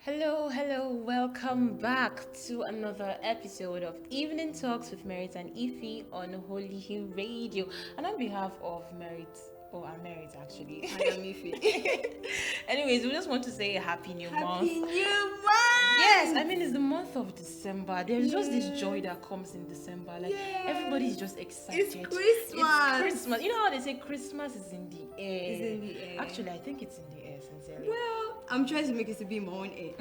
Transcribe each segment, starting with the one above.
Hello, welcome back to another episode of Evening Talks with Merit and Ify on Holyhill Radio. And on behalf of Merit, I'm Merit actually. I am Ify. Anyways, we just want to say a happy new month. Happy New Month! Yes, I mean it's the month of December. There's just this joy that comes in December. Like everybody's just excited. It's Christmas. You know how they say Christmas is in the air. It's in the air. Actually, I think it's in the air, sincerely. Well, I'm trying to make it to be my own air.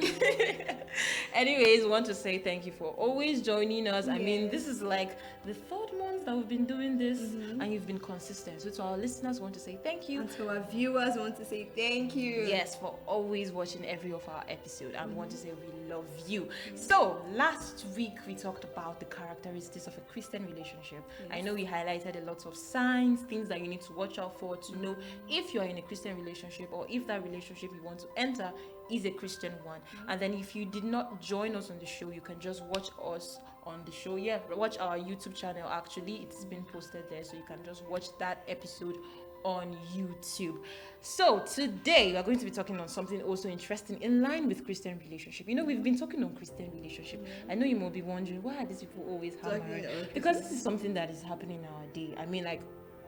Anyways, want to say thank you for always joining us. I mean, this is like the third month that we've been doing this, and you've been consistent. So to our listeners, want to say thank you. And to our viewers, want to say thank you. Yes, for always watching every of our episode, and want to say we love you. So last week we talked about the characteristics of a Christian relationship. I know we highlighted a lot of signs, things that you need to watch out for to know if you are in a Christian relationship or if that relationship you want to enter is a Christian one. And then if you did not join us on the show, you can just watch us on the show. Watch our YouTube channel. Actually, it's been posted there, so you can just watch that episode on YouTube. So today we are going to be talking on something also interesting in line with Christian relationship. You know, we've been talking on Christian relationship. I know you might be wondering, why are these people always hammering? Because this is something that is happening nowadays. I mean, like,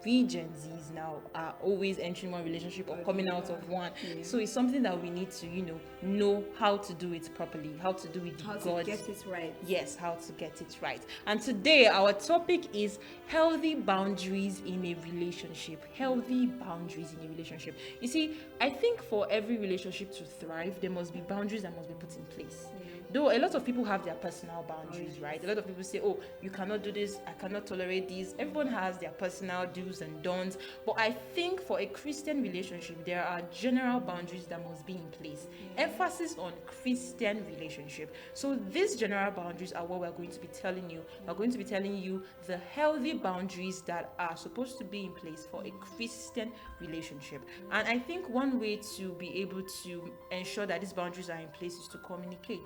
we Gen Zs now are always entering one relationship or coming out of one. So it's something that we need to, know how to do it properly, how to do it How God. to get it right. Yes, how to get it right. And today our topic is healthy boundaries in a relationship. Healthy boundaries in a relationship. You see, I think for every relationship to thrive, there must be boundaries that must be put in place. Though a lot of people have their personal boundaries, right? A lot of people say, oh, you cannot do this, I cannot tolerate this. Everyone has their personal do's and don'ts. But I think for a Christian relationship, there are general boundaries that must be in place. Emphasis on Christian relationship. So these general boundaries are what we're going to be telling you. We're going to be telling you the healthy boundaries that are supposed to be in place for a Christian relationship. And I think one way to be able to ensure that these boundaries are in place is to communicate,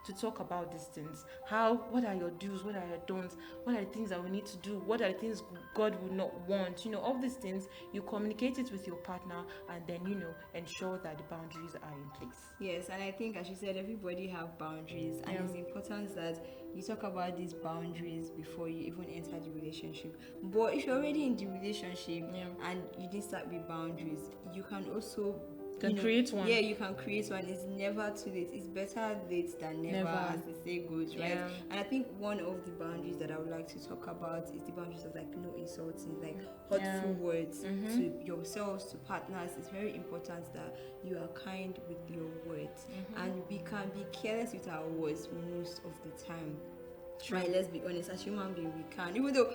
to talk about these things. What are your do's, what are your don'ts, what are the things that we need to do, what are the things God would not want, all these things. You communicate it with your partner, and then ensure that the boundaries are in place. Yes, and I think, as you said, everybody have boundaries, and it's important that you talk about these boundaries before you even enter the relationship. But if you're already in the relationship and you didn't start with boundaries, you can also create one. Yeah, you can create one. It's never too late. It's better late than never, as the say goes, right? And I think one of the boundaries that I would like to talk about is the boundaries of like no insulting, like hurtful words to yourselves, to partners. It's very important that you are kind with your words, and we can be careless with our words most of the time. Right, let's be honest, as human beings we can, even though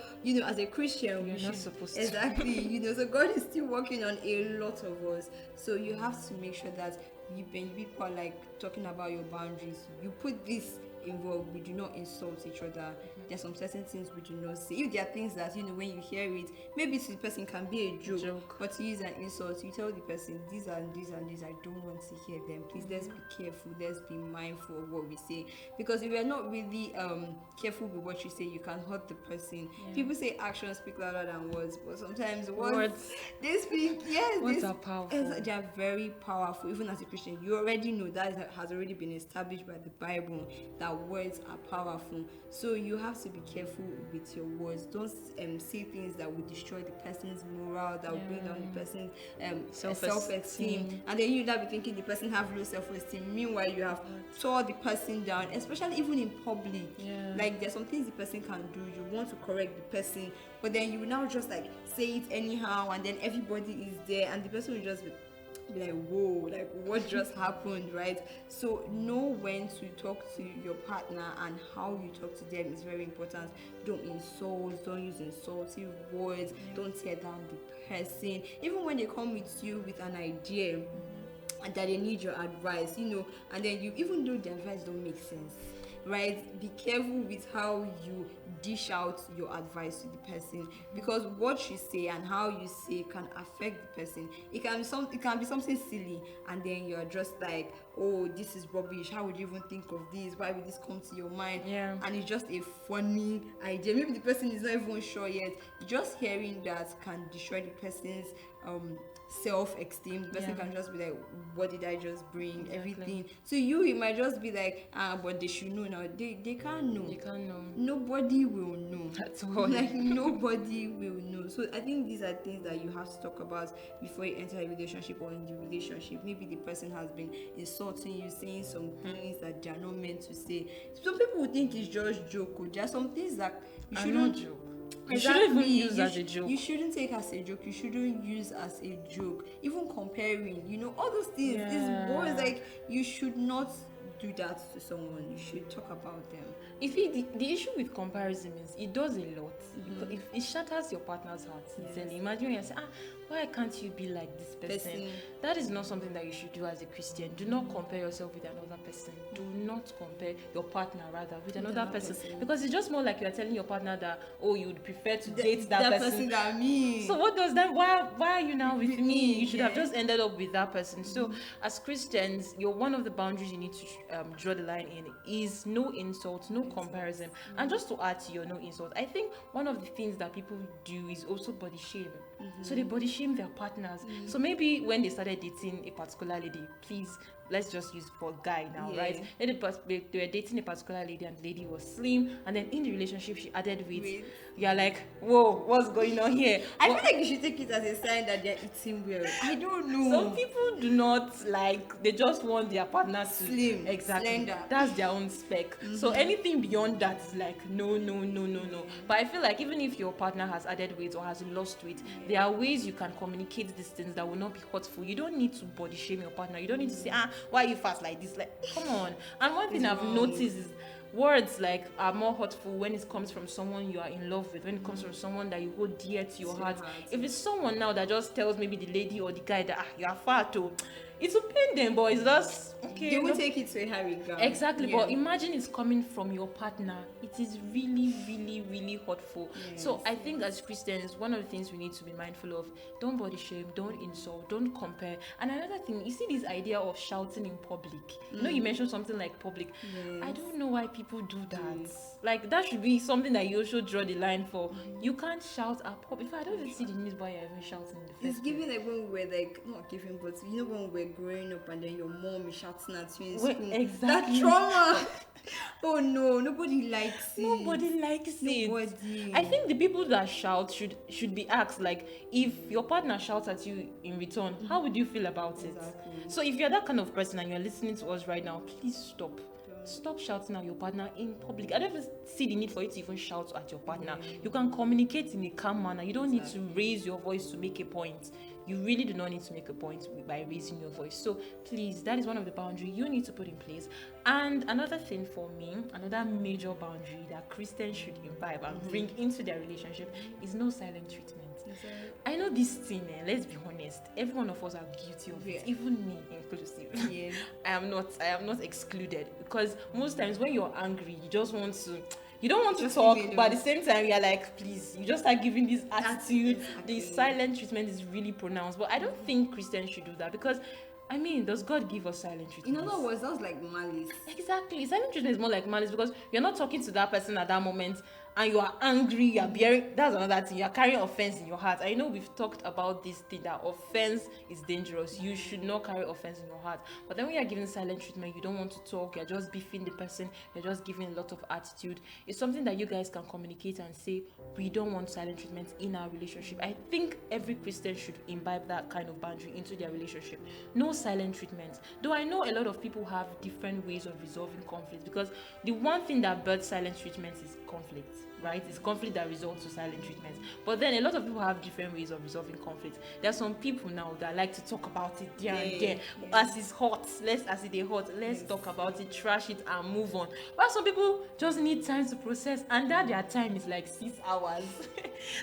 as a Christian we're not supposed to. Exactly. So God is still working on a lot of us, so you have to make sure that when people are like talking about your boundaries, you put this involved. We do not insult each other. There's some certain things we do not say. If there are things that when you hear it, maybe to the person can be a joke. But to use an insult, you tell the person these and these and these, I don't want to hear them. Please, let's be careful, let's be mindful of what we say, because if you're not really careful with what you say, you can hurt the person. People say actions speak louder than words, but sometimes words they speak. Words are powerful. They are very powerful. Even as a Christian, you already know that has already been established by the Bible, that words are powerful. So you have to be careful with your words. Don't say things that will destroy the person's moral, that will bring down the person's self-esteem, and then you now be thinking the person have low self-esteem. Meanwhile, you have tore the person down, especially even in public. Like there's some things the person can do, you want to correct the person, but then you now just like say it anyhow, and then everybody is there, and the person will just be like, whoa, like what just happened, right? So know when to talk to your partner, and how you talk to them is very important. Don't insult, don't use insulting words, don't tear down the person. Even when they come with you with an idea and that they need your advice, and then even though the advice don't make sense, right, be careful with how you dish out your advice to the person, because what you say and how you say can affect the person. It can be something silly, and then you're just like, oh, this is rubbish, how would you even think of this, why would this come to your mind? And it's just a funny idea, maybe the person is not even sure yet. Just hearing that can destroy the person's self-esteem. The person Yeah. can just be like, what did I just bring? Exactly. Everything. So you might just be like, but they should know now. They can't know. You can't know. Nobody will know. That's all. Like nobody will know. So I think these are things that you have to talk about before you enter a relationship or in the relationship. Maybe the person has been insulting you, saying some things that they are not meant to say. Some people would think it's just joke. There are some things that you I'm shouldn't not joke. You shouldn't even use you as a joke. You shouldn't take as a joke. You shouldn't use as a joke. Even comparing, all those things. Yeah. These words, like, you should not do that to someone. You should talk about them. If the issue with comparison is it does a lot. Because if it shatters your partner's heart, sincerely. Imagine when you say, why can't you be like this person? That is not something that you should do as a Christian. Do not compare yourself with another person. Do not compare your partner rather with another person. Because it's just more like you are telling your partner that, you would prefer to date that person than me. So what does that? Why are you now with me? You should have just ended up with that person. So as Christians, one of the boundaries you need to draw the line in is no insult, no comparison. And just to add to your no insult, I think one of the things that people do is also body shame. So they body shame their partners. So maybe when they started dating a particular lady, please, let's just use for guy now, right? They were dating a particular lady and the lady was slim, and then in the relationship she added weight. You're like, whoa, what's going on here? I feel like you should take it as a sign that they're eating well. I don't know. Some people do not they just want their partner to slim, exactly slender. That's their own spec. So anything beyond that is like no. But I feel like even if your partner has added weight or has lost weight, there are ways you can communicate these things that will not be hurtful. You don't need to body shame your partner. You don't need to say, why are you fast like this? Like, come on. And one thing I've noticed is words are more hurtful when it comes from someone you are in love with, when it comes from someone that you hold dear to your heart. If it's someone now that just tells maybe the lady or the guy that you are fat too, it will pain them, but it's just okay. They will take it to a high regard. Exactly, but imagine it's coming from your partner. It is really, really, really hurtful. So I think as Christians, one of the things we need to be mindful of: don't body shame, don't insult, don't compare. And another thing, you see this idea of shouting in public. You mentioned something like public. I don't know why people do that. Like, that should be something that you also draw the line for. You can't shout at public. I don't even see the news why you're even shouting in the first It's giving like when we were like, not giving, but when we were growing up and then your mom is shouting at you in school. Exactly. That trauma. Oh no, nobody likes it. Nobody likes it. Nobody. I think the people that shout should be asked, like, if your partner shouts at you in return, how would you feel about it? So if you're that kind of person and you're listening to us right now, please stop. Stop shouting at your partner in public. I don't even see the need for you to even shout at your partner. You can communicate in a calm manner. You don't need to raise your voice to make a point. You really do not need to make a point by raising your voice. So please, that is one of the boundaries you need to put in place. And another thing for me, another major boundary that Christians should imbibe and bring into their relationship is no silent treatment. I know this thing, let's be honest, every one of us are guilty of it, even me inclusive. I am not excluded, because most times when you're angry, you don't want to talk, but at the same time you're like, please, you just start giving this attitude. The silent treatment is really pronounced, but I don't think Christians should do that, because does God give us silent treatment? In other words, that's like malice. Exactly. Silent treatment is more like malice, because you're not talking to that person at that moment and you are angry, you're bearing, that's another thing, you're carrying offense in your heart. I know we've talked about this thing, that offense is dangerous. You should not carry offense in your heart. But then when you're giving silent treatment, you don't want to talk, you're just beefing the person, you're just giving a lot of attitude. It's something that you guys can communicate and say, we don't want silent treatment in our relationship. I think every Christian should imbibe that kind of boundary into their relationship. No silent treatment. Though I know a lot of people have different ways of resolving conflict, because the one thing that births silent treatment is conflict, right? It's conflict that results to silent treatment. But then a lot of people have different ways of resolving conflict. There are some people now that like to talk about it there and there. As it's hot, let's talk about it, trash it and move on. But some people just need time to process, and that their time is like 6 hours.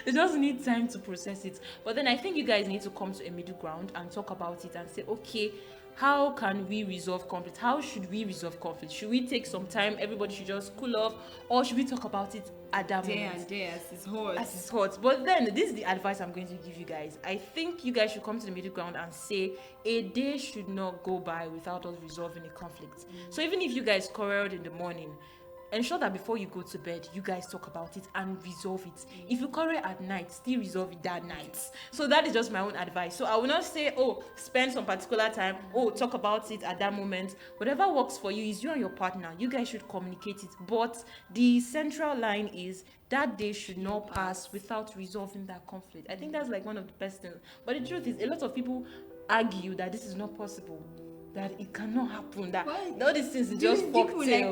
They just need time to process it. But then I think you guys need to come to a middle ground and talk about it and say, okay, how can we resolve conflict? How should we resolve conflict? Should we take some time? Everybody should just cool off, or should we talk about it at that moment? Day as it's hot. As it's hot. But then this is the advice I'm going to give you guys. I think you guys should come to the middle ground and say a day should not go by without us resolving a conflict. So even if you guys quarreled in the morning, ensure that before you go to bed, you guys talk about it and resolve it. If you quarrel at night, still resolve it that night. So that is just my own advice. So I will not say, oh, spend some particular time, oh, talk about it at that moment. Whatever works for you is you and your partner. You guys should communicate it. But the central line is that day should not pass without resolving that conflict. I think that's like one of the best things. But the truth is, a lot of people argue that this is not possible, that it cannot happen, that all these things is just like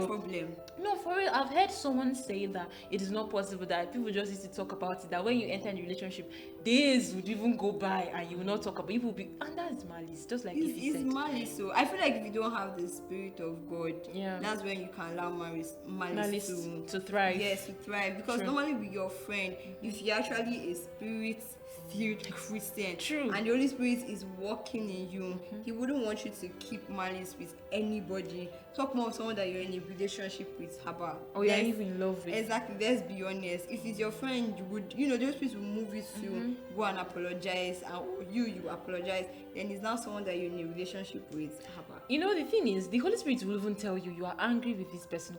problem. No, for real, I've heard someone say that it is not possible, that people just used to talk about it, that when you enter a relationship, days would even go by and you will not talk about it. People will be, and that's malice, just like it's malice. So I feel like if you don't have the spirit of God, that's when you can allow malice to thrive. Yes, to thrive. Because normally with your friend, if you're actually a spirit-filled Christian, and the Holy Spirit is working in you, He wouldn't want you to keep malice with anybody. Talk more of someone that you're in a relationship with, or you're even in love with. Exactly. Let's be honest. If it's your friend, you would, the Holy Spirit will move you to go and apologize, and you apologize. Then it's now someone that you're in a relationship with. The thing is, the Holy Spirit will even tell you are angry with this person.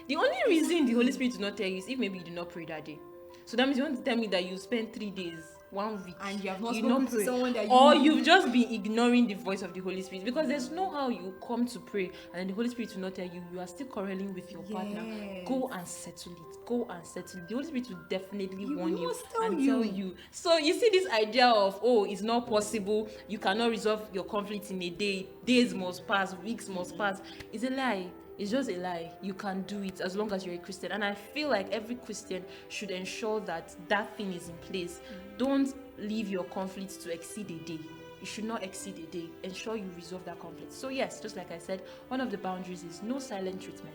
The only reason the Holy Spirit will not tell you is if maybe you did not pray that day. So that means you want to tell me that you spent 3 days, 1 week, and you have not spoken to someone that you've just been ignoring the voice of the Holy Spirit, because there's no how you come to pray and then the Holy Spirit will not tell you are still quarreling with your partner. Go and settle it. The Holy Spirit will definitely warn you and tell you. So you see this idea of, it's not possible, you cannot resolve your conflict in a day, days must pass, weeks must pass, is a lie. It's just a lie. You can do it as long as you're a Christian. And I feel like every Christian should ensure that that thing is in place. Don't leave your conflicts to exceed a day. It should not exceed a day. Ensure you resolve that conflict. So yes, just like I said, one of the boundaries is no silent treatment.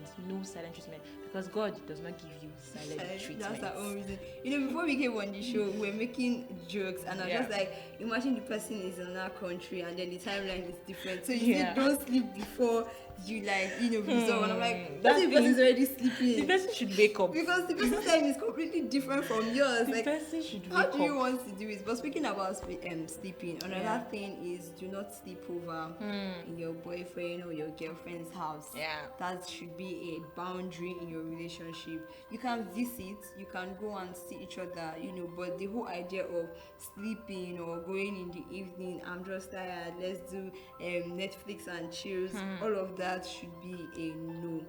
Because God does not give you silent treatment. That's our own reason. Before we came on the show, we were making jokes, and I was just like, imagine the person is in another country and then the timeline is different. So you say don't sleep before you resolve. And I'm like, that person is already sleeping. The person should wake up. Because the person's time is completely different from yours. The person should wake up. How do you up. want to do it? But speaking about sleeping, another thing is do not sleep over in your boyfriend or your girlfriend's house. That should be a boundary in your relationship. You can visit, you can go and see each other, but the whole idea of sleeping or going in the evening, I'm just tired, let's do Netflix and chills, all of that should be a no.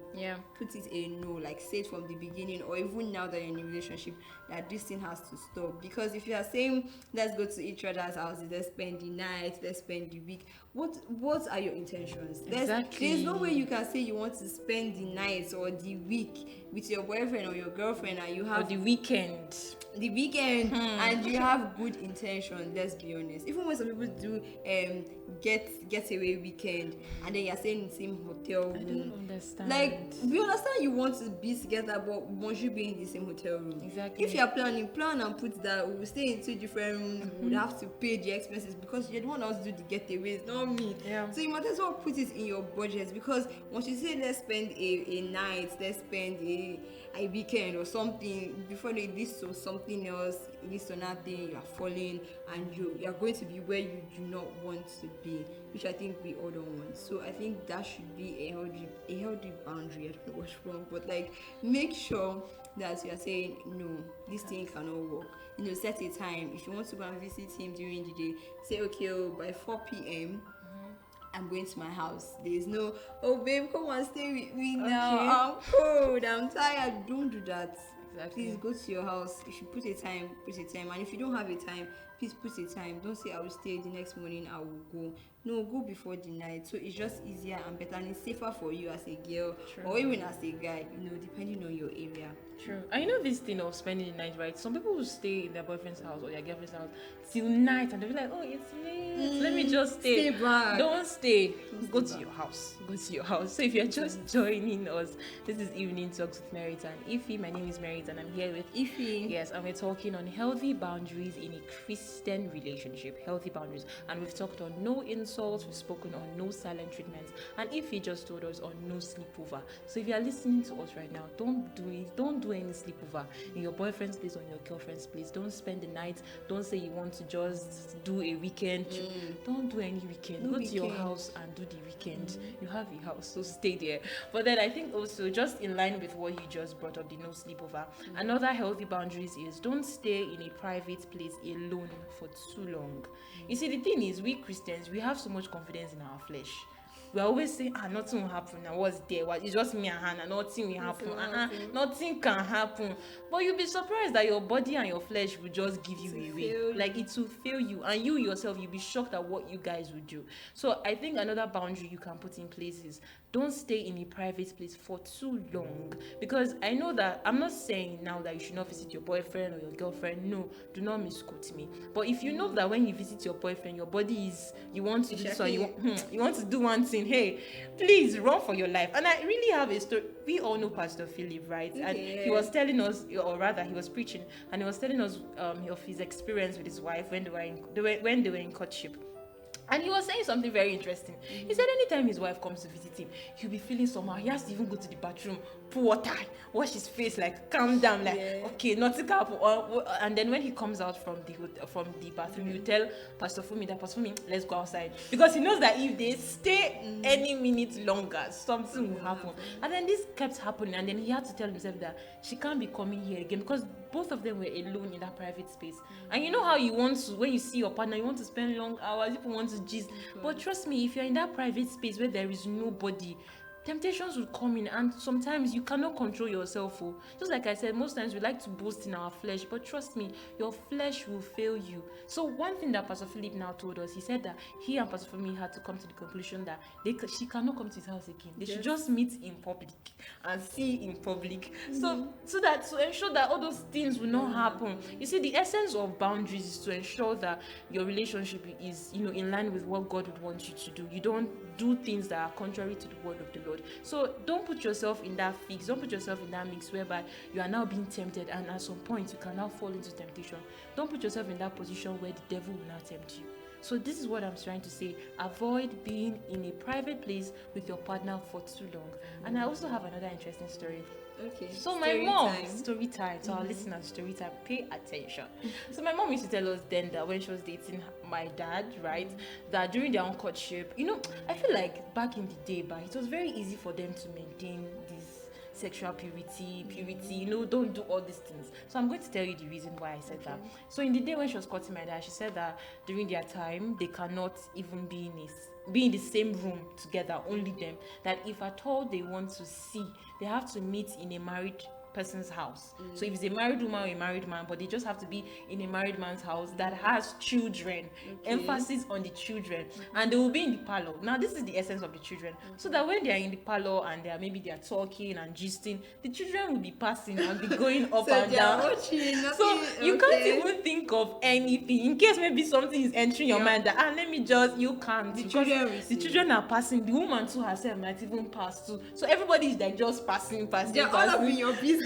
Put it a no, like say it from the beginning, or even now that you're in a relationship, that this thing has to stop. Because if you are saying let's go to each other's houses, let's spend the night, let's spend the week, what are your intentions? There's no way you can say you want to spend the night or the week with your boyfriend or your girlfriend and you have the weekend and you have good intention. Let's be honest. Even when some people do getaway weekend and then you're staying in the same hotel room, I don't understand. Like, we understand you want to be together, but must you be in the same hotel room? Exactly. If you are plan and put that we'll stay in 2 different rooms, we would have to pay the expenses because you're the one else do the getaways, not me. So you might as well put it in your budget, because once you say let's spend a night, let's spend a weekend or something, before it leads to something else, it leads to nothing, you are falling and you are going to be where you do not want to be, which I think we all don't want. So I think that should be a healthy boundary. I don't know what's wrong, but like, make sure that you are saying no, this thing cannot work. Set a time. If you want to go and visit him during the day, say okay, by 4 p.m. I'm going to my house. There's no, oh babe, come and stay with me now. I'm cold, I'm tired. Don't do that. Exactly. Please go to your house. If you put a time. And if you don't have a time, please put a time. Don't say I will stay the next morning, I will go. No, go before the night. So it's just easier and better, and it's safer for you as a girl. True. Or even as a guy, depending on your area. True. And this thing of spending the night, right? Some people will stay in their boyfriend's house or their girlfriend's house till night and they'll be like, oh, it's late. Let me just stay. Stay back. Don't stay. Go to your house. So if you're just joining us, this is Evening Talks with Merit and Ify. My name is Merit and I'm here with Ify. Yes, and we're talking on healthy boundaries in a Christian Christian relationship, healthy boundaries. And we've talked on no insults, we've spoken on no silent treatments, and if he just told us on no sleepover. So if you are listening to us right now, don't do any sleepover in your boyfriend's place or in your girlfriend's place. Don't spend the night. Don't say you want to just do a weekend. Don't do any weekend. No Go to your weekend. house and do the weekend. You have a house, so stay there. But then I think also, just in line with what you just brought up, the no sleepover, another healthy boundaries is don't stay in a private place alone for too long. You see, the thing is, we Christians, we have so much confidence in our flesh. We are always saying, nothing will happen. Now, what's there? It's just me and Hannah. Nothing will happen. Nothing can happen. But you'll be surprised that your body and your flesh will just give you away. Like, it will fail you. And you yourself, you'll be shocked at what you guys will do. So I think another boundary you can put in place is don't stay in a private place for too long. Because I know that, I'm not saying now that you should not visit your boyfriend or your girlfriend. No, do not misquote me. But if you know that when you visit your boyfriend, your body is, you want to do this, or you want to do one thing, hey, please run for your life. And I really have a story. We all know Pastor Philip, right? And he was telling us, or rather he was preaching, and he was telling us of his experience with his wife when they were in courtship. And he was saying something very interesting. He said anytime his wife comes to visit him, he'll be feeling somehow. He has to even go to the bathroom, pour water, wash his face, like calm down, like okay, nothing can happen. And then when he comes out from the bathroom, you tell Pastor Fumi, let's go outside, because he knows that if they stay any minute longer, something will happen. And then this kept happening, and then he had to tell himself that she can't be coming here again, because both of them were alone in that private space. And you know how you want to, when you see your partner, you want to spend long hours, people want to gist. But trust me, if you're in that private space where there is nobody, temptations will come in, and sometimes you cannot control yourself. Just like I said, most times we like to boast in our flesh, but trust me, your flesh will fail you. So one thing that Pastor Philip now told us, he said that he and Pastor Fumi had to come to the conclusion that she cannot come to his house again. They should just meet in public and see in public, so that to ensure that all those things will not happen. You see, the essence of boundaries is to ensure that your relationship is, in line with what God would want you to do. You don't do things that are contrary to the word of the Lord. So don't put yourself in that fix. Don't put yourself in that mix whereby you are now being tempted, and at some point you can now fall into temptation. Don't put yourself in that position where the devil will now tempt you. So this is what I'm trying to say. Avoid being in a private place with your partner for too long. And I also have another interesting story. Okay. So my mom, story time. So our listeners, story time, pay attention. So my mom used to tell us then that when she was dating my dad, right, that during their own courtship, I feel like back in the day, but it was very easy for them to maintain this sexual purity, don't do all these things. So I'm going to tell you the reason why I said that. So in the day when she was courting my dad, she said that during their time, they cannot even be in the same room together, only them. That if at all they want to see, they have to meet in a married person's house. So if it's a married woman or a married man, but they just have to be in a married man's house that has children. Emphasis on the children. And they will be in the parlor. Now this is the essence of the children. So that when they are in the parlor and they are talking and gisting, the children will be passing and be going up and down. So you can't even think of anything in case maybe something is entering your mind that you can't. The children are passing. The woman too herself might even pass too. So everybody is like just passing. They're all up in your business.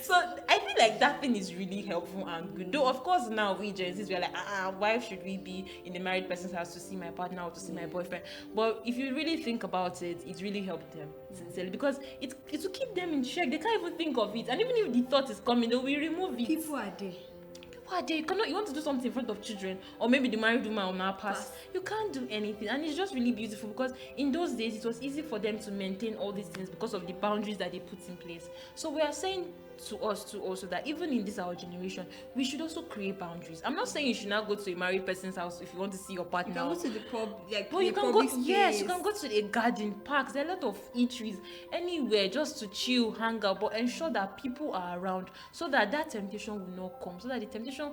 So I feel like that thing is really helpful and good. Though of course now we Gen Zs, we're like, why should we be in the married person's house to see my partner or to see my boyfriend? But if you really think about it, it really helped them sincerely, because it will keep them in check. They can't even think of it, and even if the thought is coming, they will remove it. People are there. You want to do something in front of children, or maybe the married woman will now pass. You can't do anything, and it's just really beautiful, because in those days it was easy for them to maintain all these things because of the boundaries that they put in place. So we are saying to us too also that even in this our generation, we should also create boundaries. I'm not saying you should not go to a married person's house if you want to see your partner. You can go to the pub, but you can go. Yes, you can go to a garden, parks. There are a lot of eateries, anywhere just to chill, hang out, but ensure that people are around so that temptation will not come. So that the temptation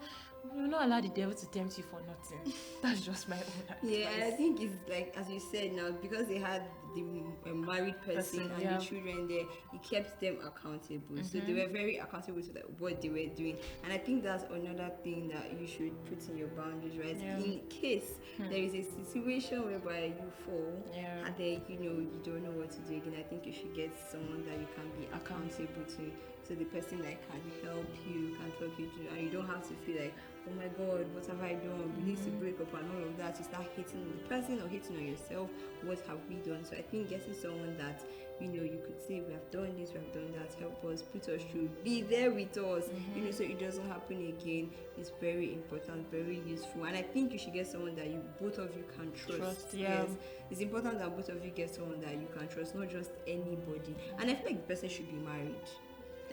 will not allow the devil to tempt you for nothing. That's just my own advice. Yeah, I think it's like, as you said now, because they had the married person and yeah. the children there, he kept them accountable. So they were very accountable to what they were doing. And I think that's another thing that you should put in your boundaries, right? Yeah. In case there is a situation whereby you fall Yeah. and then you don't know what to do again, I think you should get someone that you can be accountable to. So the person that can help you, can talk you through, and you don't have to feel like, oh my God, what have I done? We need to break up and all of that. You start hating on the person or hating on yourself. What have we done? So I think getting someone that you could say, we have done this, we have done that, help us, put us through, be there with us, so it doesn't happen again, is very important, very useful. And I think you should get someone that both of you can trust. Yes, it's important that both of you get someone that you can trust, not just anybody. And I feel like the person should be married.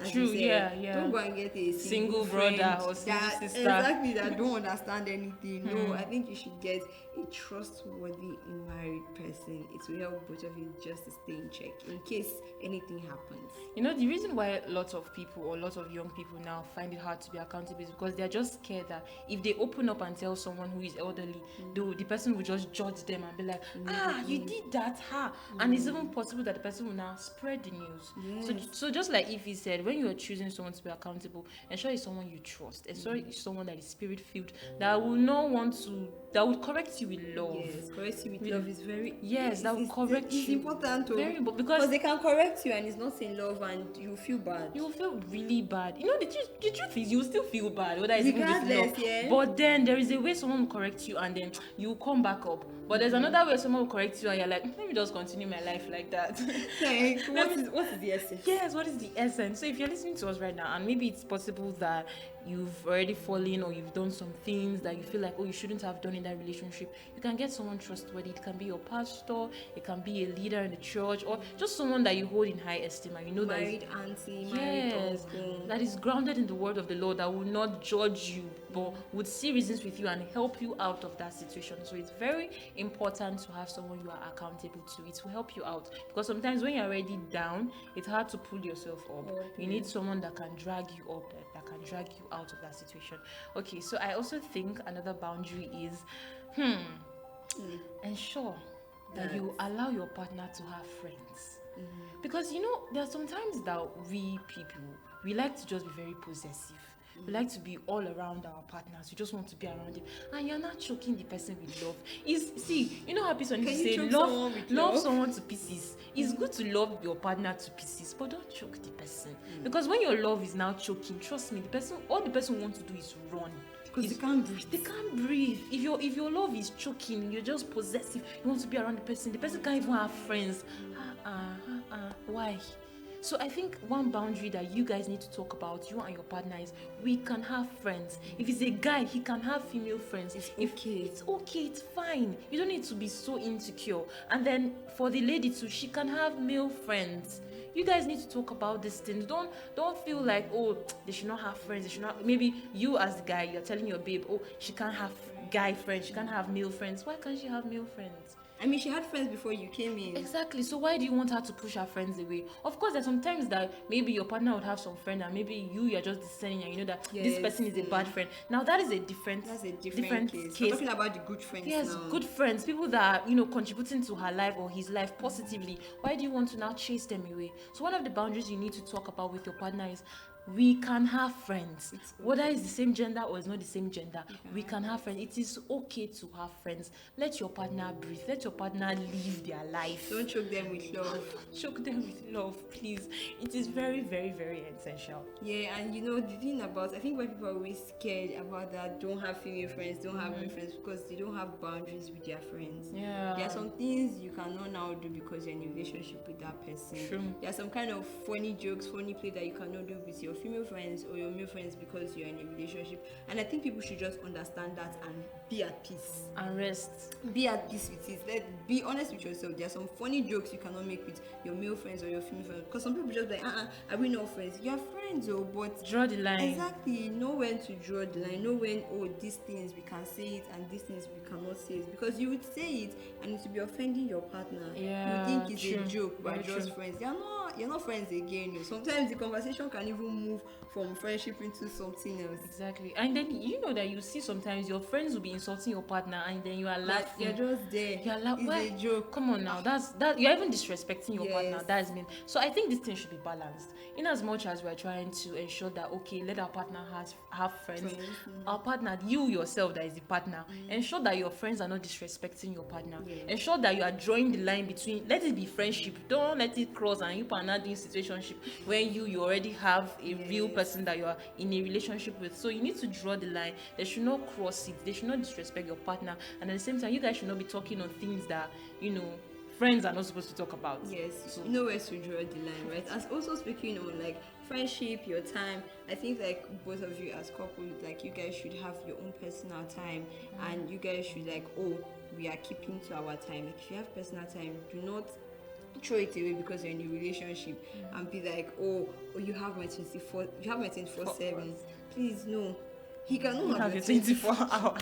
True, yeah. Don't go and get a single brother or single sister. Exactly, that don't understand anything. No, I think you should get a trustworthy married person. It will help both of you just to stay in check in case anything happens. The reason why lots of people or lots of young people now find it hard to be accountable is because they're just scared that if they open up and tell someone who is elderly, the person will just judge them and be like, you did that, and it's even possible that the person will now spread the news. Yes. So just like if he said, when you are choosing someone to be accountable, ensure it's someone you trust, ensure it's someone that is spirit-filled, that will not want to, that would correct you with love. Yes, correct you with love is very... Yes, that will correct you. It's important to... Very, because they can correct you and it's not in love and you feel bad. You will feel really bad. The truth is, you will still feel bad, whether it's even with love. Yeah. But then there is a way someone will correct you and then you will come back up. But there's another way someone will correct you and you're like, let me just continue my life like that. Like, what is the essence? Yes, what is the essence? So if you're listening to us right now, and maybe it's possible that you've already fallen or you've done some things that you feel like, you shouldn't have done in that relationship, you can get someone trustworthy. It can be your pastor, it can be a leader in the church, or just someone that you hold in high esteem and married auntie, married uncle, that is grounded in the word of the Lord, that will not judge you but would see reasons with you and help you out of that situation. So it's very important to have someone you are accountable to. It will help you out, because sometimes when you're already down, it's hard to pull yourself up. You need someone that can drag you up, that can drag you out of that situation. Okay, so I also think another boundary is ensure that you allow your partner to have friends. Because there are sometimes that we people, we like to just be very possessive. We like to be all around our partners. We just want to be around them, and you're not choking the person with love. How people say love someone to pieces. It's good to love your partner to pieces, but don't choke the person. Because when your love is now choking, trust me, all the person wants to do is run. Because they can't breathe. They can't breathe. If your love is choking, you're just possessive. You want to be around the person. The person can't even have friends. Why? So I think one boundary that you guys need to talk about, you and your partner, is we can have friends. If it's a guy, he can have female friends. It's okay, it's fine. You don't need to be so insecure. And then for the lady too, she can have male friends. You guys need to talk about these things. Don't feel like, they should not have friends. They should not. Maybe you as the guy, you're telling your babe, she can't have guy friends, she can't have male friends. Why can't she have male friends? I mean, she had friends before you came in. Exactly. So why do you want her to push her friends away? Of course, there's sometimes that maybe your partner would have some friend and maybe you're just discerning and you know that this person is a bad friend. Now that is a different case. We're talking about the good friends. Yes, now. Good friends, people that are contributing to her life or his life positively. Why do you want to now chase them away? So one of the boundaries you need to talk about with your partner is, we can have friends, whether it's the same gender or it's not the same gender. We can have friends. It is okay to have friends. Let your partner breathe. Let your partner live their life. Don't choke them with love. Choke them with love, please. It is very, very, very essential. Yeah, and the thing about, I think why people are always scared about that, don't have female friends, don't have male friends, because they don't have boundaries with their friends. Yeah. There are some things you cannot now do because you're in a relationship with that person. True. There are some kind of funny jokes, funny play that you cannot do with your female friends or your male friends because you're in a relationship. And I think people should just understand that and be at peace. And rest. Be at peace with it. Be honest with yourself. There are some funny jokes you cannot make with your male friends or your female friends. Because some people just like, are we not friends? You're friends, but draw the line. Exactly. Know when to draw the line. Know when, these things we can say it and these things we cannot say it. Because you would say it and it would be offending your partner. Yeah, you think it's true. a joke, but Very just true. friends. They are not. not friends again. Sometimes the conversation can even move from friendship into something else. Exactly. And then you know that you see sometimes your friends will be insulting your partner and then you are Like, laughing. you're just there. You're It's why? a joke. Come on now. That you're even disrespecting your partner. Yes. That is mean. So I think this thing should be balanced. In as much as we're trying to ensure that okay, let our partner have friends. Our partner, you yourself that is the partner, ensure that your friends are not disrespecting your partner. Yes. Ensure that you are drawing the line between let it be friendship. Don't let it cross and you partner doing situationship when you already have a real person that you are in a relationship with. So you need to draw the line. They should not cross it. They should not disrespect your partner. And at the same time, you guys should not be talking on things that, friends are not supposed to talk about. Yes, So, you know where to draw the line, right? And also speaking on like friendship, your time, I think like both of you as couples, like you guys should have your own personal time, and you guys should like, oh, we are keeping to our time. Like if you have personal time, do not throw it away because you're in a relationship and be like, oh, you have my 24/7. Please, no. He cannot have your your 24 hours.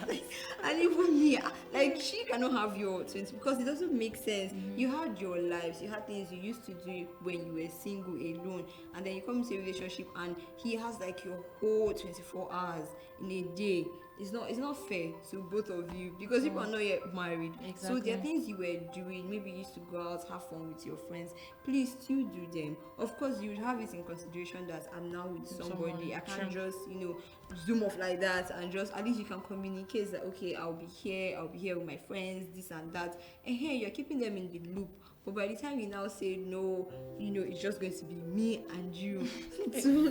And even me, like she cannot have your 20 because it doesn't make sense. You had your lives, you had things you used to do when you were single alone, and then you come into a relationship and he has like your whole 24 hours in a day. It's not fair to both of you because people are not yet married. So there are things you were doing, maybe you used to go out, have fun with your friends. Please still do them. Of course, you would have it in consideration that I'm now with somebody. I can't just, zoom off like that, and just at least you can communicate that okay, I'll be here with my friends, this and that. And here you're keeping them in the loop. But by the time you now say no, it's just going to be me and you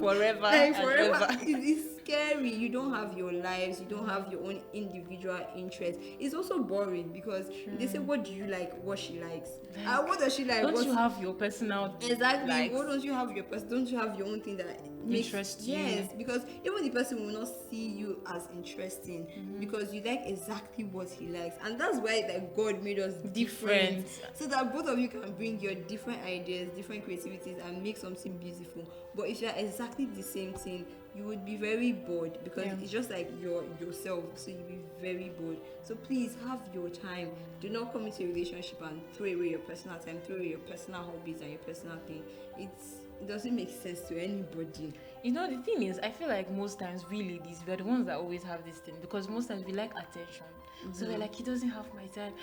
forever. like and forever. ever. It's scary. You don't have your lives. You don't have your own individual interests. It's also boring because they say, "What do you like? What she likes? What does she like? Don't what you have your personal exactly? likes? What don't you have your person? Don't you have your own thing that makes Interest you? Yes, because even the person will not see you as interesting because you like exactly what he likes, and that's why like God made us different, so that both of you can bring your different ideas, different creativities, and make something beautiful. But if you're exactly the same thing, you would be very bored because it's just like yourself, so you'll be very bored. So please have your time. Do not come into a relationship and throw away your personal time, throw away your personal hobbies and your personal thing. It doesn't make sense to anybody. The thing is, I feel like most times we ladies, we're the ones that always have this thing because most times we like attention. So we're like, he doesn't have my time.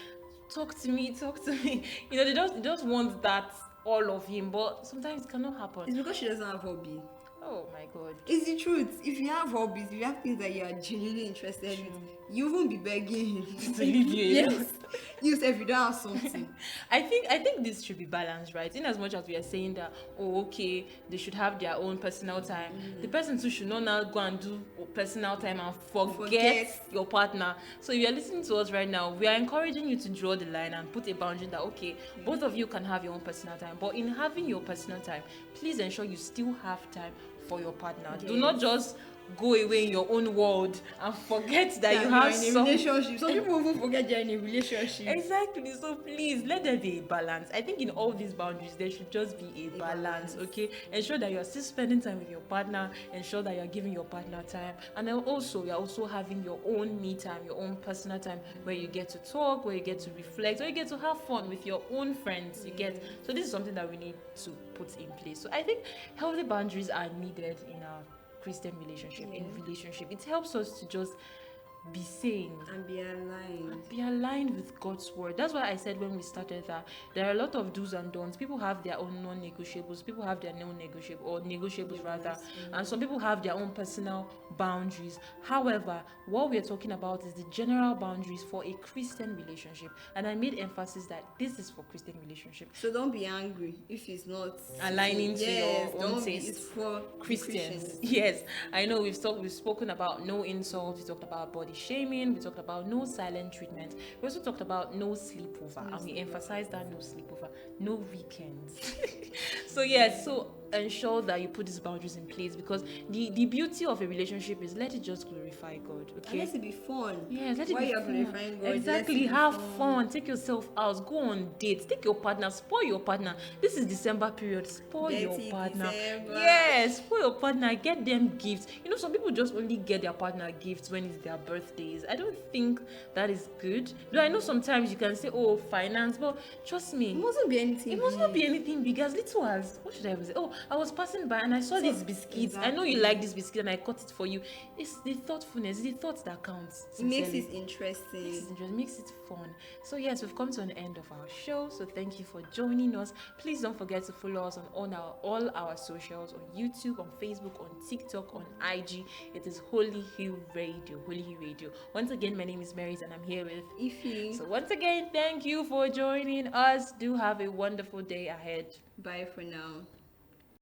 Talk to me. They just want that all of him, but sometimes it cannot happen. It's because she doesn't have hobby. Oh my God. It's the truth. If you have hobbies, if you have things that you are genuinely interested in, you won't be begging him to leave you alone. Yes. You say if you don't have something. I think this should be balanced, right? In as much as we are saying that, okay, they should have their own personal time. The person too should not now go and do personal time and forget your partner. So if you're listening to us right now, we are encouraging you to draw the line and put a boundary that, okay, both of you can have your own personal time. But in having your personal time, please ensure you still have time for your partner. Yes. Do not just go away in your own world and forget that you have in a relationship. Some people even forget they're in a relationship. Exactly. So please let there be a balance. I think in all these boundaries there should just be a balance. Okay, ensure that you are still spending time with your partner. Ensure that you are giving your partner time, and then also you are also having your own me time, your own personal time where you get to talk, where you get to reflect, where you get to have fun with your own friends. You get. So this is something that we need to put in place. So I think healthy boundaries are needed in our Christian relationship. In relationship, it helps us to just be sane and be aligned with God's word. That's why I said when we started that there are a lot of do's and don'ts. People have their own non-negotiables, people have their non-negotiable or negotiables rather, and some people have their own personal boundaries. However, what we're talking about is the general boundaries for a Christian relationship, and I made emphasis that this is for Christian relationship. So don't be angry if it's not aligning to your own taste. It's for Christians. Yes, I know we've spoken about no insults, we talked about body shaming, we talked about no silent treatment, we also talked about no sleepover, and we emphasized that no sleepover, no weekends. So ensure that you put these boundaries in place, because the beauty of a relationship is let it just glorify God, And okay? let it be fun. Yes, let it Why be you are fun. glorifying God? Exactly, Let it be have fun. Take yourself out, go on dates, take your partner, spoil your partner. This is December period, spoil your Dirty partner. December. Yes, spoil your partner, get them gifts. You know, some people just only get their partner gifts when it's their birthdays. I don't think that is good. Though I know sometimes you can say, oh, finance, but trust me, It mustn't be anything. it must not be anything big, as little as, what should I even say? Oh, I was passing by and I saw these biscuits. I know you like this biscuit and I cut it for you. It's the thoughtfulness, it's the thoughts that counts. It makes Sincerely. it interesting. It makes it fun. So yes, we've come to an end of our show. So thank you for joining us. Please don't forget to follow us on all our socials, on YouTube, on Facebook, on TikTok, on IG. It is Holyhill Radio. Holyhill Radio. Once again, my name is Merit and I'm here with Ify. So once again, thank you for joining us. Do have a wonderful day ahead. Bye for now.